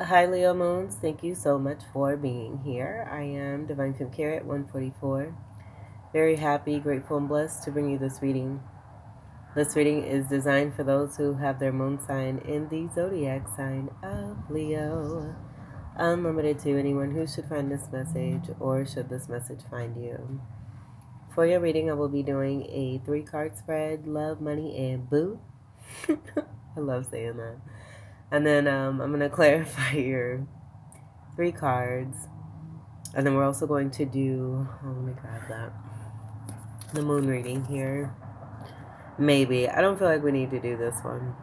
Hi, Leo Moons. Thank you so much for being here. I am Divine Femme Carrot 144. Very happy, grateful, and blessed to bring you this reading. This reading is designed for those who have their moon sign in the zodiac sign of Leo. Unlimited to anyone who should find this message or should this message find you. For your reading, I will be doing a 3-card spread: love, money, and boo. I love saying that. And then I'm going to clarify your 3 cards. And then we're also going to do, let me grab that, the moon reading here. Maybe. I don't feel like we need to do this one.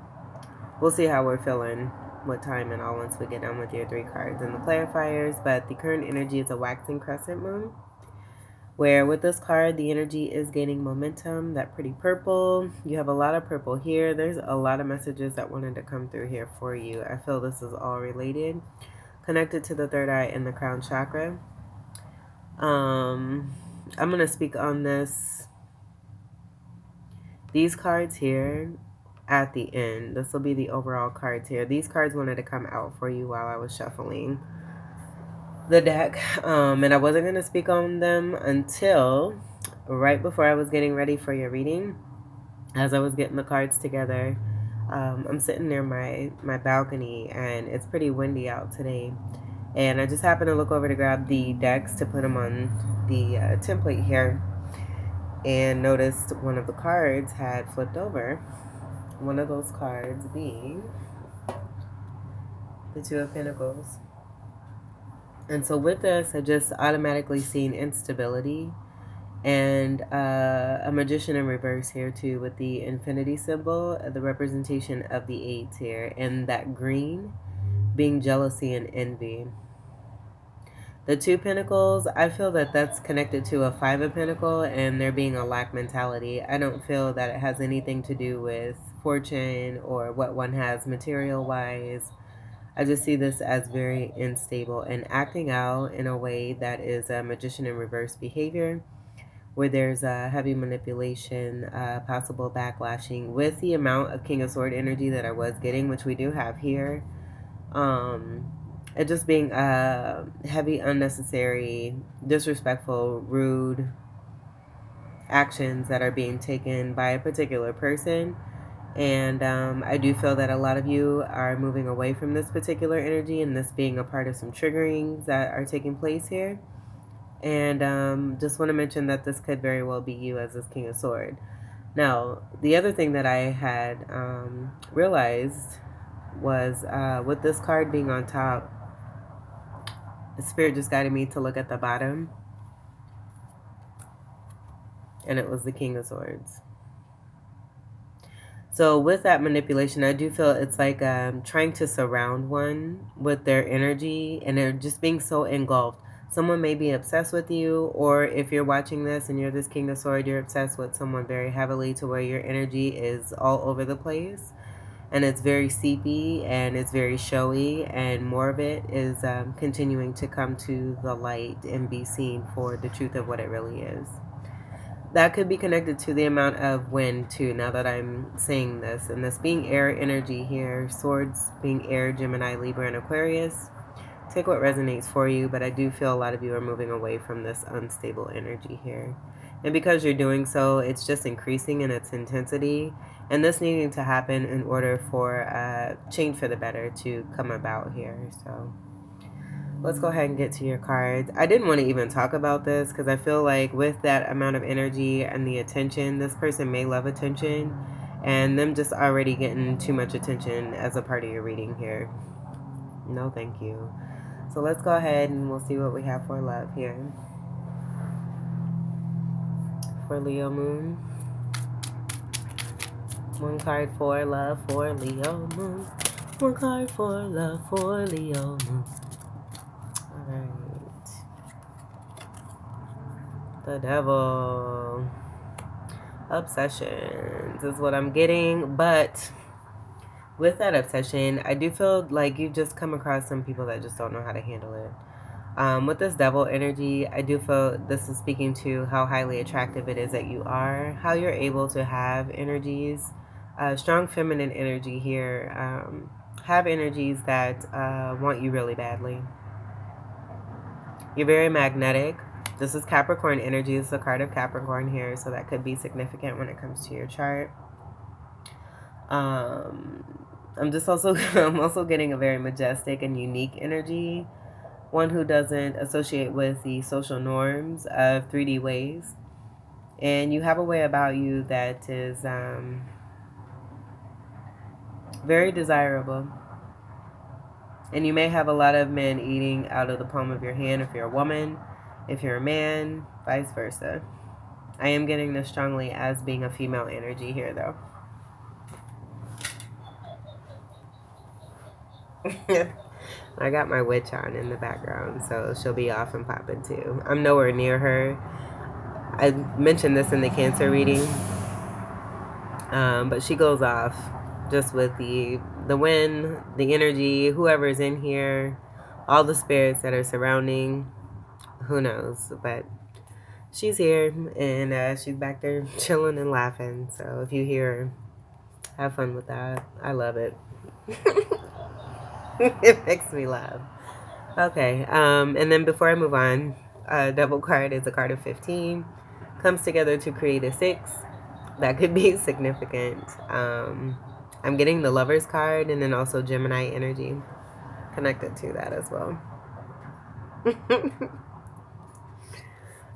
We'll see how we're feeling, what time and all, once we get done with your 3 cards and the clarifiers. But the current energy is a waxing crescent moon, where with this card, the energy is gaining momentum. That pretty purple. You have a lot of purple here. There's a lot of messages that wanted to come through here for you. I feel this is all related, connected to the third eye and the crown chakra. I'm going to speak on these cards here at the end. This will be the overall cards here. These cards wanted to come out for you while I was shuffling the deck. And I wasn't going to speak on them until right before I was getting ready for your reading. As I was getting the cards together, I'm sitting near my balcony, and it's pretty windy out today. And I just happened to look over to grab the decks to put them on the template here, and noticed one of the cards had flipped over. One of those cards being the Two of Pentacles. And so with this, I just automatically seen instability and a Magician in reverse here too, with the infinity symbol, the representation of the 8s here, and that green being jealousy and envy. The 2 Pentacles, I feel that that's connected to a 5 of Pentacle and there being a lack mentality. I don't feel that it has anything to do with fortune or what one has material-wise. I just see this as very unstable and acting out in a way that is a Magician in reverse behavior, where there's a heavy manipulation, possible backlashing with the amount of King of Sword energy that I was getting, which we do have here. It just being heavy, unnecessary, disrespectful, rude actions that are being taken by a particular person. And I do feel that a lot of you are moving away from this particular energy, and this being a part of some triggerings that are taking place here. And just want to mention that this could very well be you as this King of Sword. Now, the other thing that I had realized was with this card being on top, the Spirit just guided me to look at the bottom, and it was the King of Swords. So with that manipulation, I do feel it's like trying to surround one with their energy, and they're just being so engulfed. Someone may be obsessed with you, or if you're watching this and you're this King of Swords, you're obsessed with someone very heavily to where your energy is all over the place. And it's very seepy and it's very showy, and more of it is continuing to come to the light and be seen for the truth of what it really is. That could be connected to the amount of wind too, now that I'm saying this. And this being air energy here, swords being air, Gemini, Libra, and Aquarius. Take what resonates for you, but I do feel a lot of you are moving away from this unstable energy here. And because you're doing so, it's just increasing in its intensity. And this needing to happen in order for change for the better to come about here. So let's go ahead and get to your cards. I didn't want to even talk about this because I feel like with that amount of energy and the attention, this person may love attention, and them just already getting too much attention as a part of your reading here. No, thank you. So let's go ahead and we'll see what we have for love here. For Leo Moon. 1 card for love for Leo Moon. 1 card for love for Leo Moon. Alright. The Devil. Obsessions is what I'm getting. But with that obsession, I do feel like you've just come across some people that just don't know how to handle it. With this Devil energy, I do feel this is speaking to how highly attractive it is that you are, how you're able to have energies, strong feminine energy here, have energies that want you really badly. You're very magnetic. This is Capricorn energy. This is a card of Capricorn here, so that could be significant when it comes to your chart. I'm just also I'm also getting a very majestic and unique energy, one who doesn't associate with the social norms of 3D ways, and you have a way about you that is very desirable. And you may have a lot of men eating out of the palm of your hand if you're a woman, if you're a man, vice versa. I am getting this strongly as being a female energy here, though. I got my witch on in the background, so she'll be off and popping too. I'm nowhere near her. I mentioned this in the Cancer reading, but she goes off just with the wind, the energy, whoever's in here, all the spirits that are surrounding. Who knows? But she's here, and she's back there chilling and laughing. So if you hear her, have fun with that. I love it. It makes me laugh. Okay, and then before I move on, a double card is a card of 15. Comes together to create a 6. That could be significant. I'm getting the Lover's card and then also Gemini energy connected to that as well.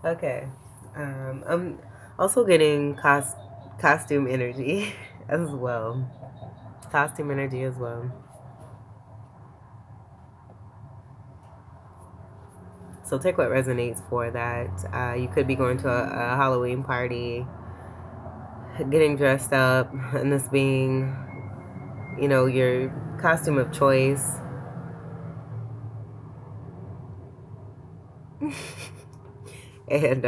Okay. I'm also getting costume energy as well. Costume energy as well. So take what resonates for that. You could be going to a Halloween party, getting dressed up, and this being, your costume of choice. And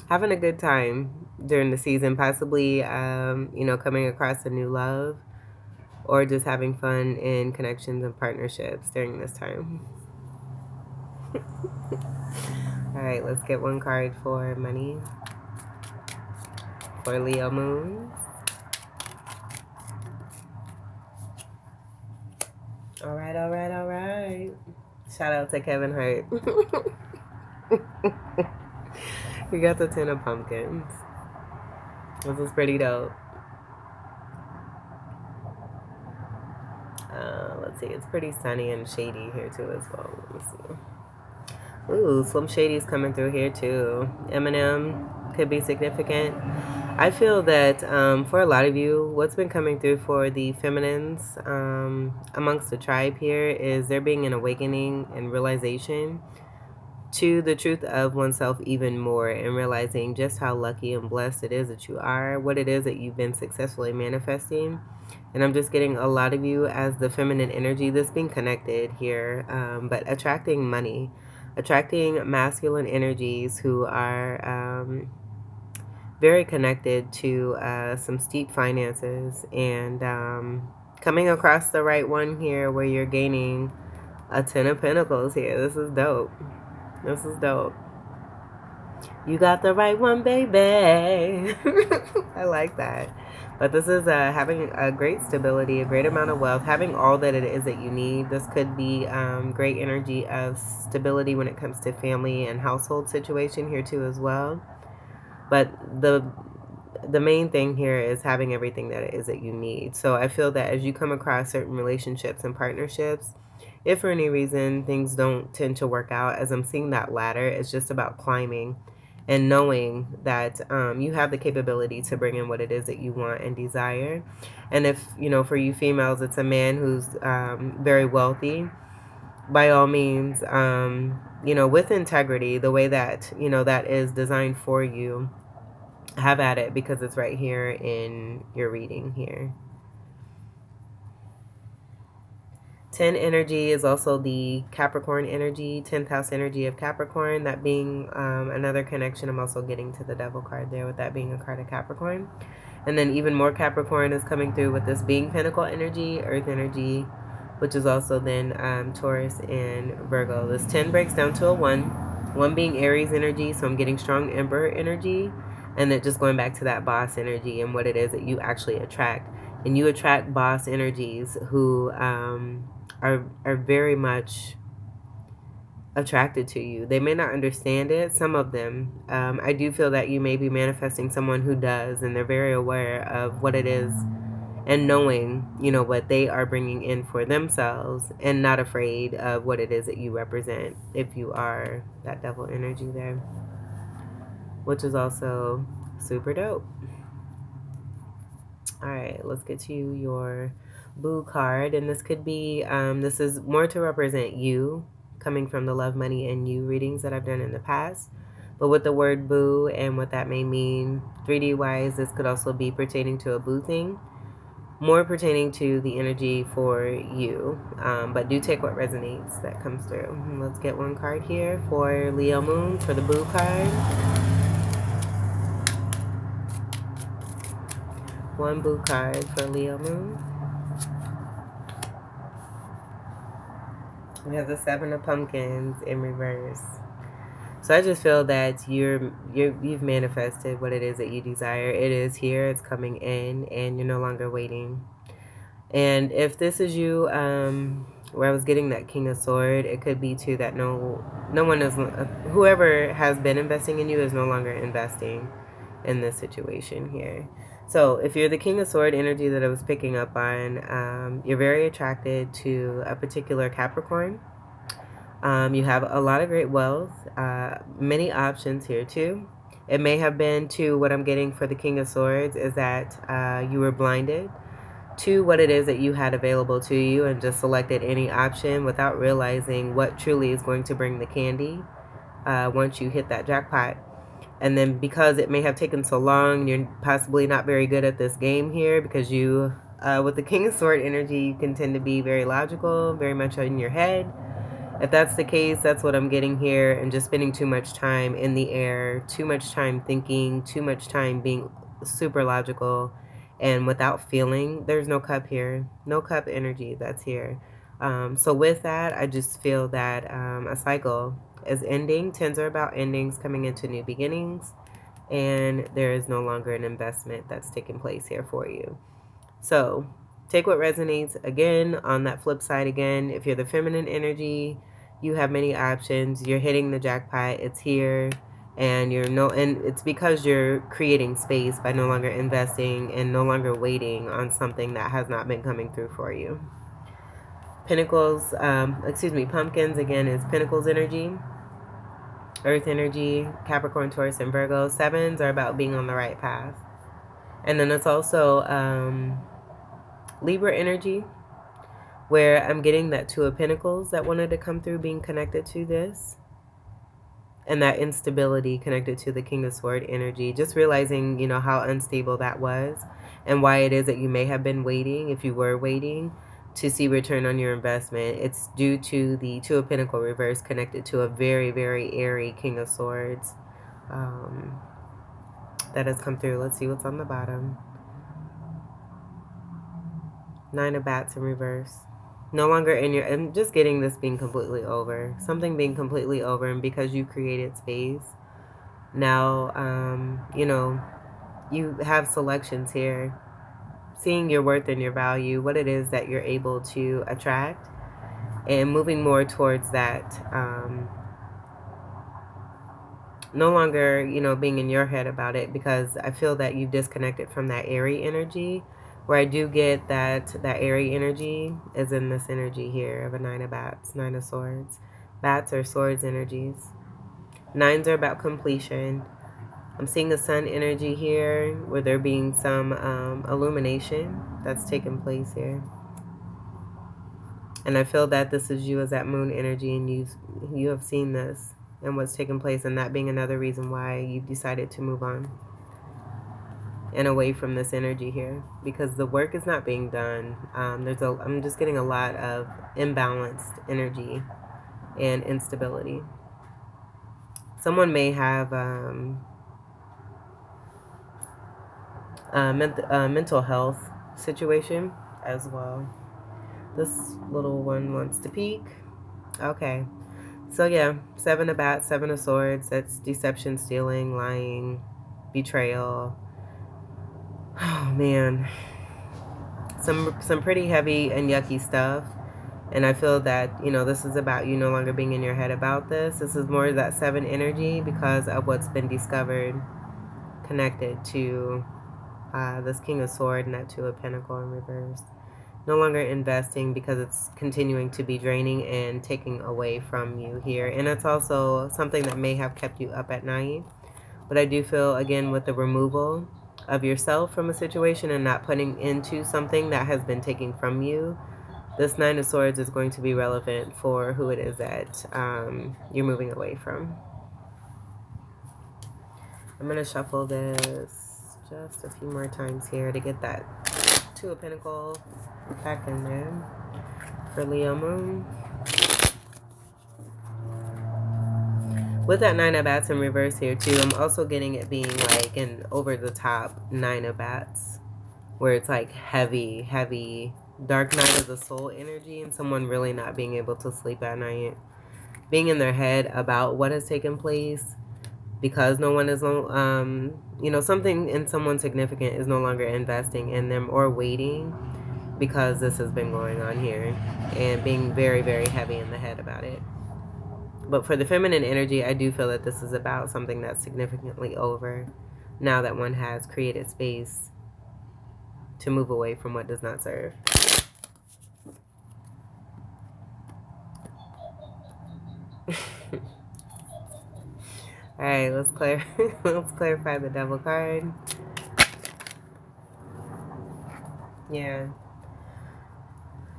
having a good time during the season, possibly, coming across a new love or just having fun in connections and partnerships during this time. All right, let's get one card for money for Leo moons. All right, all right, all right. Shout out to Kevin Hart. We got the 10 of pumpkins. This is pretty dope. Let's see, it's pretty sunny and shady here too as well. Let me see. Ooh, Slim Shady's coming through here too. Eminem could be significant. I feel that for a lot of you, what's been coming through for the feminines amongst the tribe here is there being an awakening and realization to the truth of oneself even more, and realizing just how lucky and blessed it is that you are, what it is that you've been successfully manifesting. And I'm just getting a lot of you as the feminine energy that's being connected here, but attracting money, attracting masculine energies who are very connected to some steep finances, and coming across the right one here where you're gaining a 10 of Pentacles here. This is dope. This is dope. You got the right one, baby. I like that. But this is having a great stability, a great amount of wealth, having all that it is that you need. This could be great energy of stability when it comes to family and household situation here too as well. But the main thing here is having everything that it is that you need. So I feel that as you come across certain relationships and partnerships, if for any reason things don't tend to work out, as I'm seeing that ladder, it's just about climbing and knowing that you have the capability to bring in what it is that you want and desire. And if, for you females, it's a man who's very wealthy, by all means, with integrity, the way that, that is designed for you, have at it, because it's right here in your reading here. 10 energy is also the Capricorn energy, 10th house energy of Capricorn. That being another connection. I'm also getting to the Devil card there with that being a card of Capricorn. And then even more Capricorn is coming through with this being Pentacle energy, Earth energy, which is also then Taurus and Virgo. This 10 breaks down to a 1. 1 being Aries energy, so I'm getting strong Emperor energy. And then just going back to that boss energy and what it is that you actually attract. and you attract boss energies who are very much attracted to you. They may not understand it, some of them. I do feel that you may be manifesting someone who does, and they're very aware of what it is and knowing, what they are bringing in for themselves and not afraid of what it is that you represent if you are that devil energy there, which is also super dope. All right, let's get to your boo card. And this could be, this is more to represent you, coming from the love, money, and you readings that I've done in the past. But with the word boo and what that may mean, 3D wise, this could also be pertaining to a boo thing, more pertaining to the energy for you. But do take what resonates that comes through. Let's get one card here for Leo Moon for the boo card. One boo card for Leo Moon. We have the Seven of Pumpkins in reverse. So I just feel that you've manifested what it is that you desire. It is here, it's coming in, and you're no longer waiting. And if this is you, where I was getting that King of Sword, it could be too that no one is, whoever has been investing in you is no longer investing in this situation here. So if you're the King of Sword energy that I was picking up on, you're very attracted to a particular Capricorn. You have a lot of great wealth, many options here too. It may have been to what I'm getting for the King of Swords is that you were blinded to what it is that you had available to you and just selected any option without realizing what truly is going to bring the candy once you hit that jackpot. And then because it may have taken so long, you're possibly not very good at this game here because you, with the King of Sword energy, you can tend to be very logical, very much in your head. If that's the case, that's what I'm getting here, and just spending too much time in the air, too much time thinking, too much time being super logical and without feeling. There's no cup here, no cup energy that's here. So with that, I just feel that a cycle is ending. Tens are about endings, coming into new beginnings, and there is no longer an investment that's taking place here for you. So take what resonates. Again, on that flip side, again, if you're the feminine energy, you have many options. You're hitting the jackpot. It's here. And and it's because you're creating space by no longer investing and no longer waiting on something that has not been coming through for you. Pentacles, pumpkins again is Pentacles energy, Earth energy, Capricorn, Taurus, and Virgo. Sevens are about being on the right path. And then it's also Libra energy, where I'm getting that Two of Pentacles that wanted to come through being connected to this. And that instability connected to the King of Sword energy. Just realizing, how unstable that was and why it is that you may have been waiting, if you were waiting, to see return on your investment. It's due to the Two of Pentacles reverse connected to a very, very airy King of Swords that has come through. Let's see what's on the bottom. Nine of Bats in reverse. No longer in your, I'm just getting this being completely over. Something being completely over, and because you created space, now, you have selections here. Seeing your worth and your value, what it is that you're able to attract, and moving more towards that, no longer, being in your head about it, because I feel that you've disconnected from that airy energy. Where I do get that airy energy is in this energy here of a Nine of Bats, Nine of Swords. Bats are swords energies. Nines are about completion. I'm seeing the sun energy here, where there being some illumination that's taking place here. And I feel that this is you as that moon energy, and you have seen this and what's taking place, and that being another reason why you've decided to move on and away from this energy here, because the work is not being done. I'm just getting a lot of imbalanced energy and instability. Someone may have mental health situation as well. This little one wants to peek. Okay. So yeah, Seven of Bats, Seven of Swords. That's deception, stealing, lying, betrayal. Oh man. some pretty heavy and yucky stuff. And I feel that, this is about you no longer being in your head about this. This is more that 7 energy because of what's been discovered connected to this King of Swords and that Two of Pentacles in reverse. No longer investing because it's continuing to be draining and taking away from you here. And it's also something that may have kept you up at night. But I do feel, again, with the removal of yourself from a situation and not putting into something that has been taken from you, this Nine of Swords is going to be relevant for who it is that you're moving away from. I'm going to shuffle this just a few more times here to get that Two of Pentacles back in there for Leo Moon. With that Nine of Bats in reverse here too, I'm also getting it being like an over-the-top Nine of Bats, where it's like heavy, heavy, dark night of the soul energy, and someone really not being able to sleep at night, being in their head about what has taken place, because no one is, something in someone significant is no longer investing in them or waiting, because this has been going on here, and being very, very heavy in the head about it. But for the feminine energy, I do feel that this is about something that's significantly over now that one has created space to move away from what does not serve. All right, let's clarify the Devil card. Yeah.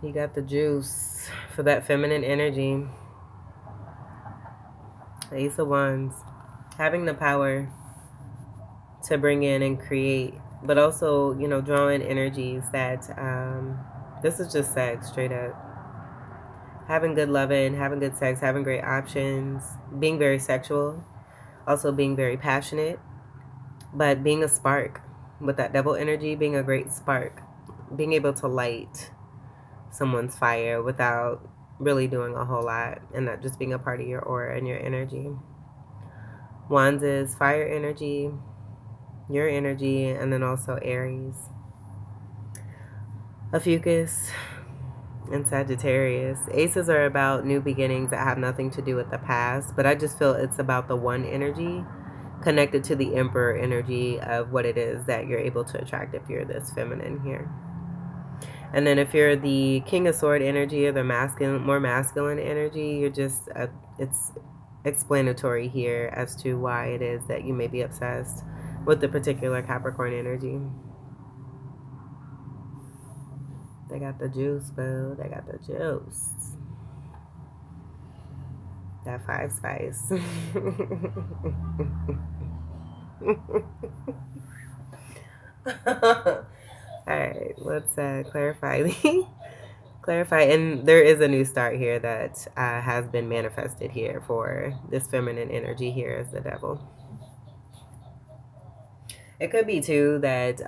You got the juice for that feminine energy. Ace of Wands. Having the power to bring in and create, but also, drawing energies that, this is just sex, straight up. Having good loving, having good sex, having great options, being very sexual, also being very passionate, but being a spark. With that Devil energy, being a great spark. Being able to light someone's fire without really doing a whole lot, and not just being a part of your aura and your energy. Wands is fire energy, your energy, and then also Aries. Ophiuchus and Sagittarius. Aces are about new beginnings that have nothing to do with the past, but I just feel it's about the one energy connected to the Emperor energy of what it is that you're able to attract if you're this feminine here. And then if you're the King of Sword energy or the more masculine energy, you're just, it's explanatory here as to why it is that you may be obsessed with the particular Capricorn energy. They got the juice, boo. They got the juice. That 5 spice. Alright, let's clarify. Clarify. And there is a new start here that has been manifested here for this feminine energy here as the Devil. It could be too that,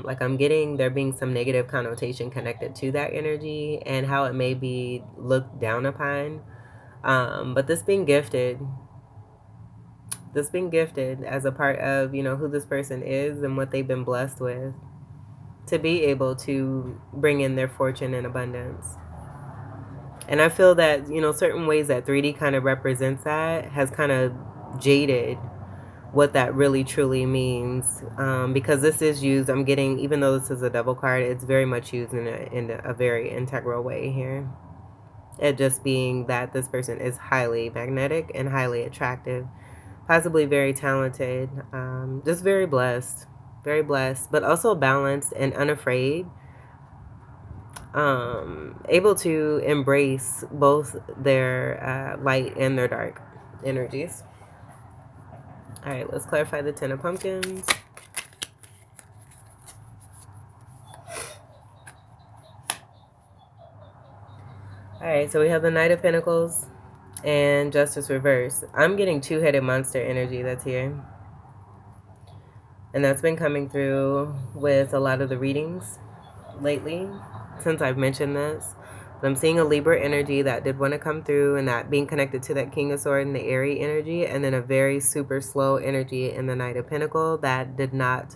like I'm getting there being some negative connotation connected to that energy and how it may be looked down upon. But this being gifted as a part of, who this person is and what they've been blessed with, to be able to bring in their fortune and abundance. And I feel that, certain ways that 3D kind of represents that has kind of jaded what that really truly means, because this is used, I'm getting, even though this is a Devil card, it's very much used in a very integral way here. It just being that this person is highly magnetic and highly attractive, possibly very talented, just very blessed, but also balanced and unafraid, able to embrace both their light and their dark energies. All right, let's clarify the 10 of Pumpkins. All right, so we have the Knight of Pentacles and Justice reverse. I'm getting two-headed monster energy that's here. And that's been coming through with a lot of the readings lately since I've mentioned this. But I'm seeing a Libra energy that did want to come through, and that being connected to that King of Swords and the Aries energy, and then a very super slow energy in the Knight of Pentacles that did not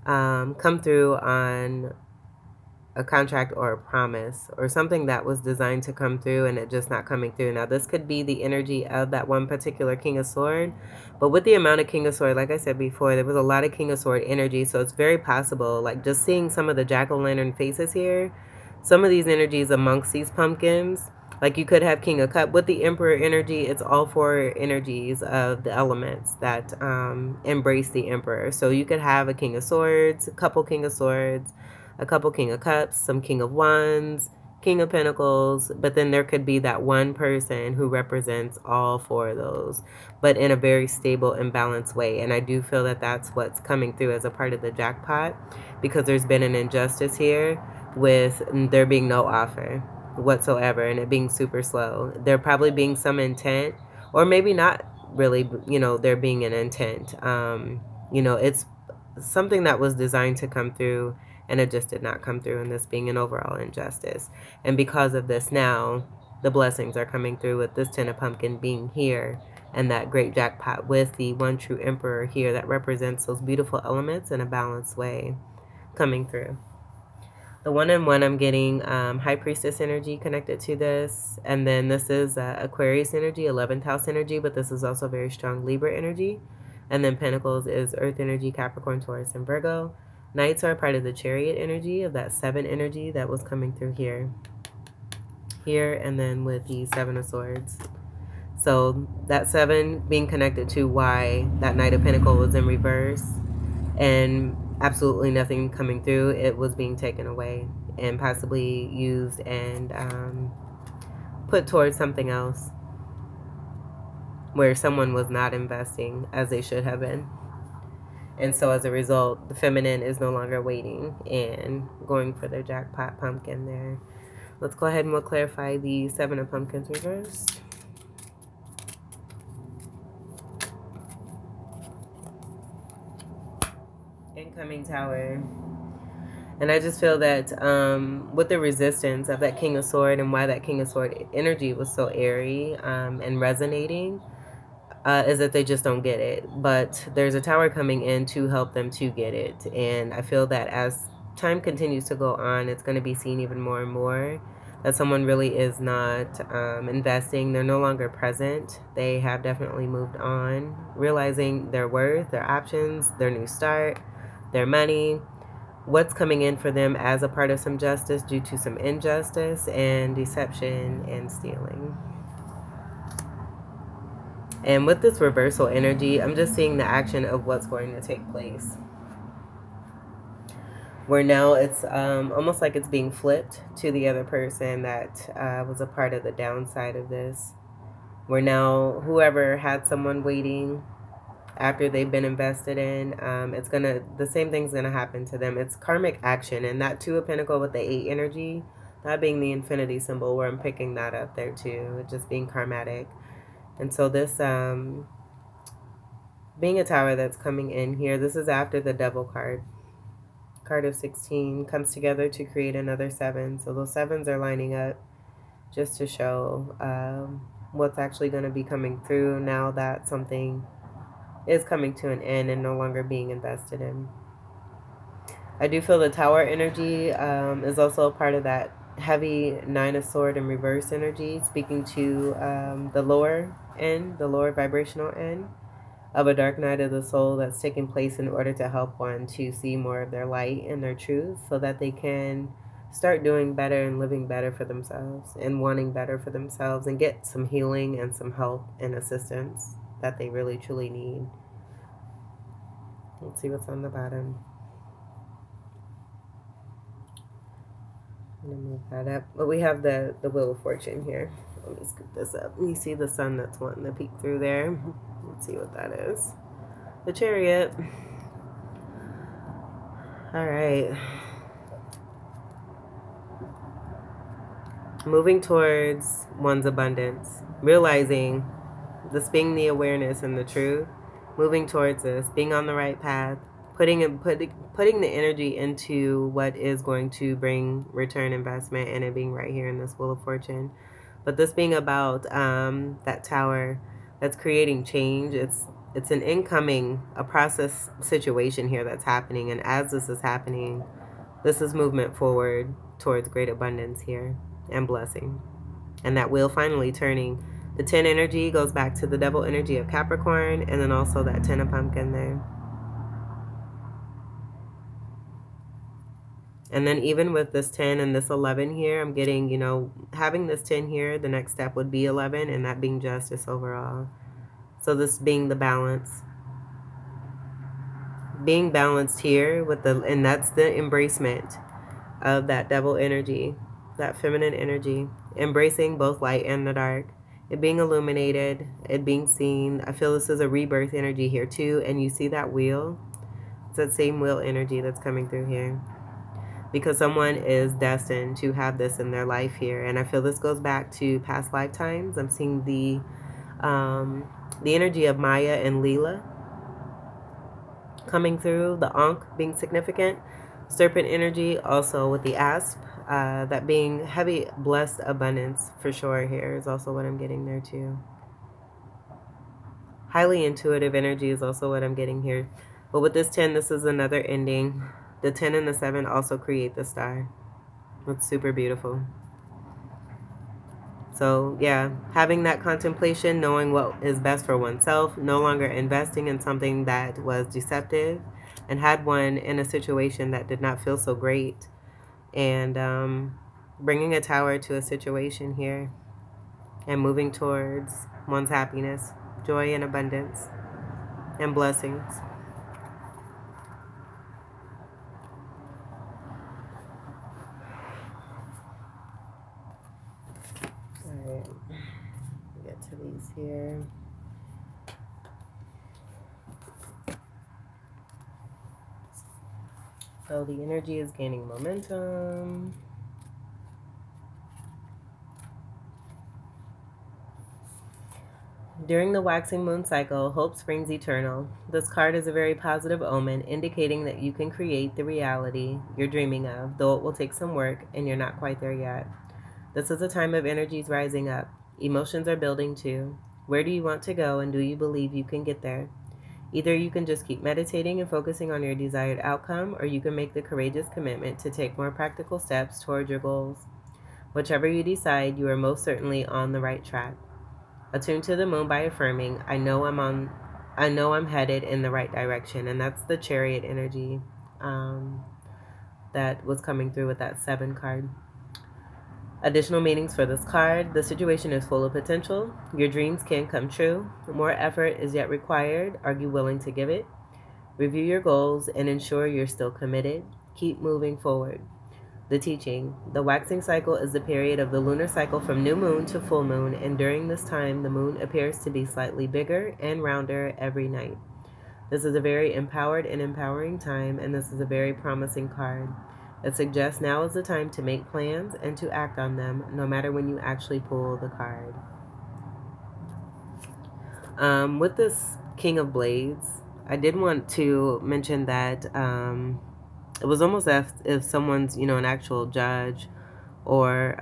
come through on a contract or a promise or something that was designed to come through and it just not coming through. Now, this could be the energy of that one particular King of Sword, but with the amount of King of Sword, like I said before, there was a lot of King of Sword energy, so it's very possible, like just seeing some of the jack-o'-lantern faces here, some of these energies amongst these pumpkins, like you could have King of Cup with the Emperor energy. It's all four energies of the elements that embrace the Emperor. So you could have a King of Swords, a couple King of Swords, a couple King of Cups, some King of Wands, King of Pentacles, but then there could be that one person who represents all four of those, but in a very stable and balanced way. And I do feel that that's what's coming through as a part of the jackpot, because there's been an injustice here with there being no offer whatsoever and it being super slow. There probably being some intent, or maybe not really, there being an intent. It's something that was designed to come through and it just did not come through, and this being an overall injustice. And because of this, now the blessings are coming through with this 10 of pumpkin being here and that great jackpot with the one true emperor here that represents those beautiful elements in a balanced way coming through. The one-on-one, I'm getting High Priestess energy connected to this. And then this is Aquarius energy, 11th house energy, but this is also very strong Libra energy. And then Pentacles is Earth energy, Capricorn, Taurus, and Virgo. Knights are part of the Chariot energy of that 7 energy that was coming through here. Here, and then with the 7 of Swords. So that 7 being connected to why that Knight of Pentacles was in reverse. And absolutely nothing coming through. It was being taken away and possibly used and put towards something else where someone was not investing as they should have been. And so as a result, the feminine is no longer waiting and going for their jackpot pumpkin there. Let's go ahead and we'll clarify the 7 of pumpkins reversed. Incoming Tower. And I just feel that with the resistance of that King of Sword and why that King of Sword energy was so airy and resonating is that they just don't get it. But there's a tower coming in to help them to get it. And I feel that as time continues to go on, it's going to be seen even more and more that someone really is not investing. They're no longer present. They have definitely moved on, realizing their worth, their options, their new start, their money, what's coming in for them as a part of some justice due to some injustice and deception and stealing. And with this reversal energy, I'm just seeing the action of what's going to take place. Where now it's almost like it's being flipped to the other person that was a part of the downside of this. Where now whoever had someone waiting after they've been invested in, the same thing's gonna happen to them. It's karmic action, and that 2 of Pentacles with the 8 energy, that being the infinity symbol, where I'm picking that up there too, it just being karmatic. And so this being a tower that's coming in here, this is after the Devil card of 16 comes together to create another 7. So those 7s are lining up just to show what's actually going to be coming through now that something is coming to an end and no longer being invested in. I do feel the tower energy is also a part of that heavy 9 of Sword in reverse energy, speaking to the lower end, the lower vibrational end of a dark night of the soul that's taking place in order to help one to see more of their light and their truth so that they can start doing better and living better for themselves and wanting better for themselves and get some healing and some help and assistance that they really truly need. Let's see what's on the bottom. I'm going to move that up. But we have the Wheel of Fortune here. Let me scoop this up. You see the sun that's wanting to peek through there. Let's see what that is. The Chariot. All right. Moving towards one's abundance. Realizing this being the awareness and the truth. Moving towards this. Being on the right path. Putting the energy into what is going to bring return investment, and it being right here in this Wheel of Fortune. But this being about that tower that's creating change. It's an a process situation here that's happening. And as this is happening, This is movement forward towards great abundance here and blessing. And that wheel finally turning. The 10 energy goes back to the double energy of Capricorn, and then also that 10 of pumpkin there. And then even with this 10 and this 11 here, I'm getting, having this 10 here, the next step would be 11, and that being justice overall. So this being the balance. Being balanced here with and that's the embracement of that double energy, that feminine energy, embracing both light and the dark, it being illuminated, it being seen. I feel this is a rebirth energy here too, and you see that wheel? It's that same wheel energy that's coming through here. Because someone is destined to have this in their life here. And I feel this goes back to past lifetimes. I'm seeing the energy of Maya and Leela coming through, the Ankh being significant, serpent energy also with the asp, that being heavy, blessed abundance for sure here is also what I'm getting there too. Highly intuitive energy is also what I'm getting here. But with this 10, this is another ending. The 10 and the 7 also create the star. It's super beautiful. So yeah, having that contemplation, knowing what is best for oneself, no longer investing in something that was deceptive and had one in a situation that did not feel so great, and bringing a tower to a situation here and moving towards one's happiness, joy and abundance and blessings. All right, get to these here. So the energy is gaining momentum. During the waxing moon cycle, hope springs eternal. This card is a very positive omen, indicating that you can create the reality you're dreaming of, though it will take some work and you're not quite there yet. This is a time of energies rising up. Emotions are building too. Where do you want to go, and do you believe you can get there? Either you can just keep meditating and focusing on your desired outcome, or you can make the courageous commitment to take more practical steps toward your goals. Whichever you decide, you are most certainly on the right track. Attune to the moon by affirming, I know I'm headed in the right direction. And that's the Chariot energy that was coming through with that 7 card. Additional meanings for this card: the situation is full of potential. Your dreams can come true. More effort is yet required. Are you willing to give it? Review your goals and ensure you're still committed. Keep moving forward. The teaching: the waxing cycle is the period of the lunar cycle from new moon to full moon, and during this time, the moon appears to be slightly bigger and rounder every night. This is a very empowered and empowering time, and this is a very promising card. It suggests now is the time to make plans and to act on them, no matter when you actually pull the card. With this King of Blades, I did want to mention that it was almost as if someone's, an actual judge or,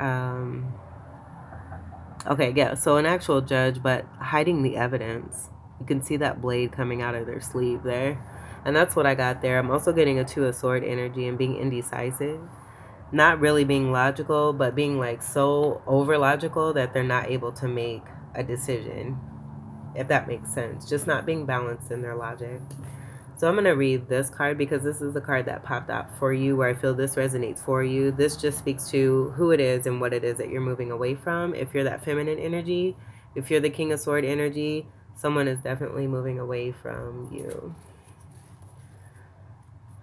so an actual judge, but hiding the evidence. You can see that blade coming out of their sleeve there. And that's what I got there. I'm also getting a 2 of Sword energy and being indecisive. Not really being logical, but being like so over logical that they're not able to make a decision, if that makes sense. Just not being balanced in their logic. So I'm going to read this card because this is the card that popped up for you, where I feel this resonates for you. This just speaks to who it is and what it is that you're moving away from. If you're that feminine energy, if you're the King of Sword energy, someone is definitely moving away from you.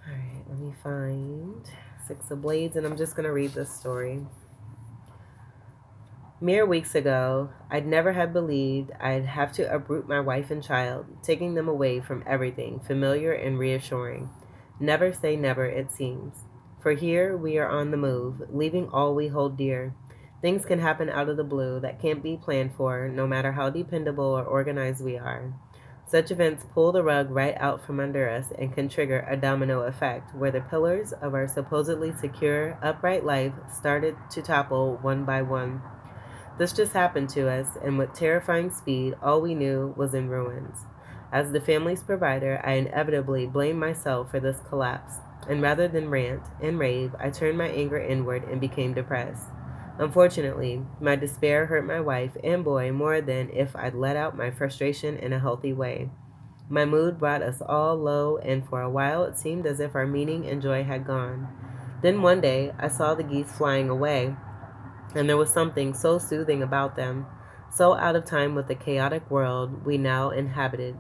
All right, let me find 6 of Blades, and I'm just going to read this story. Mere weeks ago, I'd never have believed I'd have to uproot my wife and child, taking them away from everything familiar and reassuring. Never say never, it seems. For here we are on the move, leaving all we hold dear. Things can happen out of the blue that can't be planned for, no matter how dependable or organized we are. Such events pull the rug right out from under us and can trigger a domino effect, where the pillars of our supposedly secure, upright life started to topple one by one. This just happened to us, and with terrifying speed, all we knew was in ruins. As the family's provider, I inevitably blamed myself for this collapse. and rather than rant and rave, I turned my anger inward and became depressed. Unfortunately, my despair hurt my wife and boy more than if I'd let out my frustration in a healthy way. My mood brought us all low, and for a while it seemed as if our meaning and joy had gone. Then one day I saw the geese flying away, and there was something so soothing about them, so out of time with the chaotic world we now inhabited,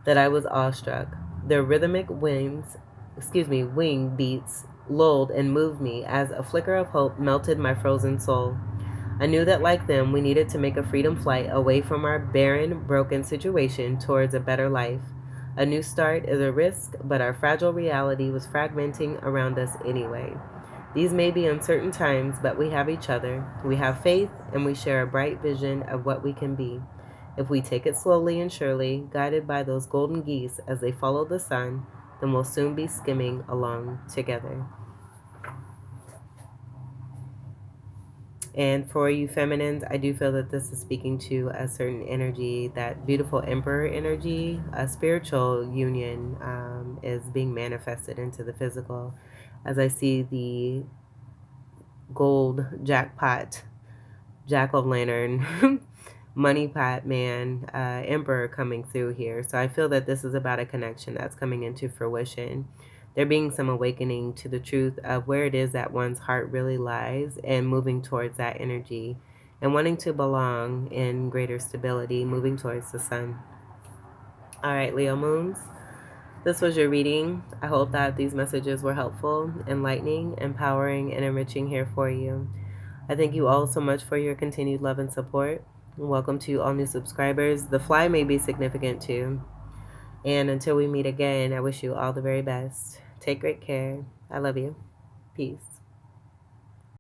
that I was awestruck. Their rhythmic wing beats lulled and moved me as a flicker of hope melted my frozen soul. I knew that, like them, we needed to make a freedom flight away from our barren, broken situation towards a better life. A new start is a risk, but our fragile reality was fragmenting around us anyway. These may be uncertain times, but we have each other. We have faith, and we share a bright vision of what we can be. If we take it slowly and surely, guided by those golden geese as they follow the sun, then we'll soon be skimming along together. And for you feminines, I do feel that this is speaking to a certain energy, that beautiful emperor energy. A spiritual union is being manifested into the physical. As I see the gold jackpot, jack o' lantern, money pot man, emperor coming through here. So I feel that this is about a connection that's coming into fruition. There being some awakening to the truth of where it is that one's heart really lies, and moving towards that energy and wanting to belong in greater stability, moving towards the sun. All right, Leo moons. This was your reading. I hope that these messages were helpful, enlightening, empowering, and enriching here for you. I thank you all so much for your continued love and support. Welcome to all new subscribers. The fly may be significant too. And until we meet again, I wish you all the very best. Take great care. I love you. Peace.